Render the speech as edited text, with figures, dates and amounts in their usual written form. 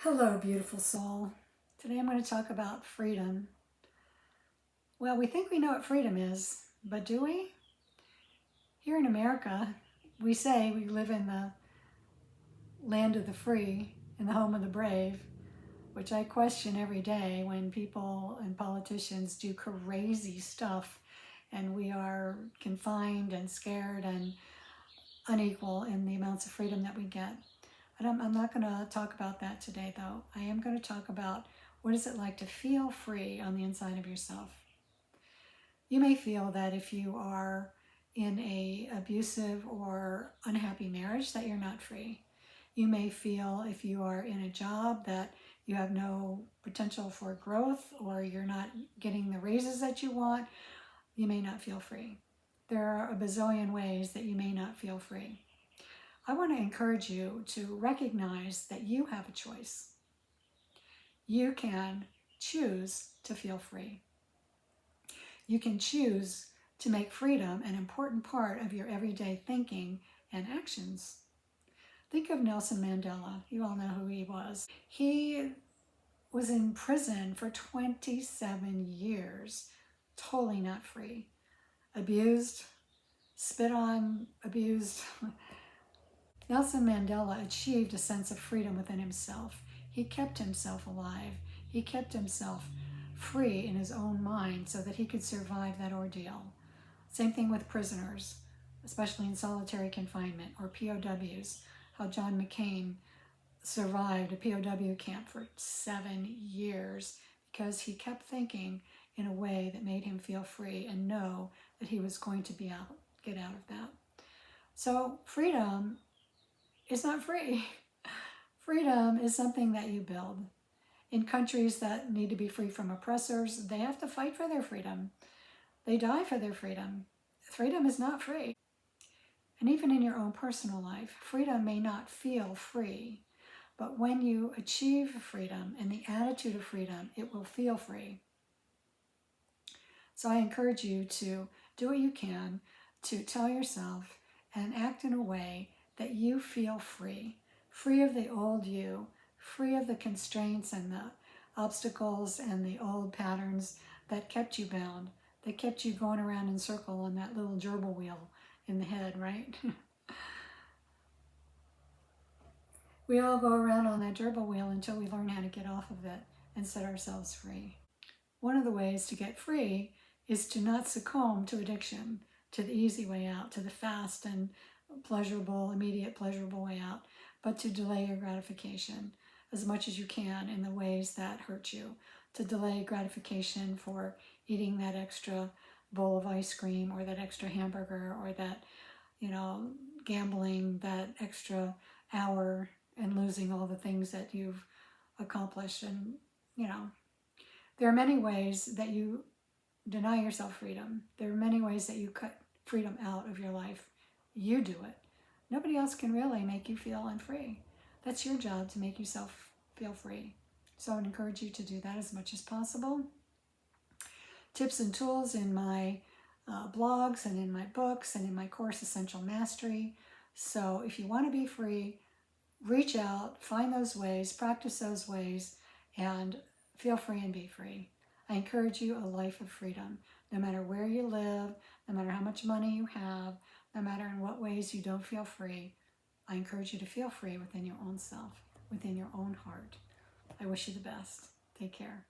Hello, beautiful soul. Today I'm going to talk about freedom. Well, we think we know what freedom is, but do we? Here in America, we say we live in the land of the free, in the home of the brave, which I question every day when people and politicians do crazy stuff and we are confined and scared and unequal in the amounts of freedom that we get. I'm not going to talk about that today, though. I am going to talk about what is it like to feel free on the inside of yourself. You may feel that if you are in a abusive or unhappy marriage that you're not free. You may feel if you are in a job that you have no potential for growth or you're not getting the raises that you want, you may not feel free. There are a bazillion ways that you may not feel free. I want to encourage you to recognize that you have a choice. You can choose to feel free. You can choose to make freedom an important part of your everyday thinking and actions. Think of Nelson Mandela. You all know who he was. He was in prison for 27 years, totally not free. Abused, spit on, abused. Nelson Mandela achieved a sense of freedom within himself. He kept himself alive. He kept himself free in his own mind so that he could survive that ordeal. Same thing with prisoners, especially in solitary confinement, or POWs, how John McCain survived a POW camp for 7 years because he kept thinking in a way that made him feel free and know that he was going to get out of that. So freedom is not free. Freedom is something that you build. In countries that need to be free from oppressors, they have to fight for their freedom. They die for their freedom. Freedom is not free. And even in your own personal life, freedom may not feel free, but when you achieve freedom and the attitude of freedom, it will feel free. So I encourage you to do what you can to tell yourself and act in a way that you feel free, free of the old you, free of the constraints and the obstacles and the old patterns that kept you bound, that kept you going around in circle on that little gerbil wheel in the head, right? We all go around on that gerbil wheel until we learn how to get off of it and set ourselves free. One of the ways to get free is to not succumb to addiction, to the easy way out, to the fast and pleasurable, immediate pleasurable way out, but to delay your gratification as much as you can in the ways that hurt you, to delay gratification for eating that extra bowl of ice cream or that extra hamburger or that, gambling that extra hour and losing all the things that you've accomplished. And, there are many ways that you deny yourself freedom. There are many ways that you cut freedom out of your life. You do it. Nobody else can really make you feel unfree. That's your job, to make yourself feel free. So I would encourage you to do that as much as possible. Tips and tools in my blogs and in my books and in my course, Essential Mastery. So if you want to be free, reach out, find those ways, practice those ways, and feel free and be free. I encourage you a life of freedom, no matter where you live, no matter how much money you have, no matter in what ways you don't feel free. I encourage you to feel free within your own self, within your own heart. I wish you the best. Take care.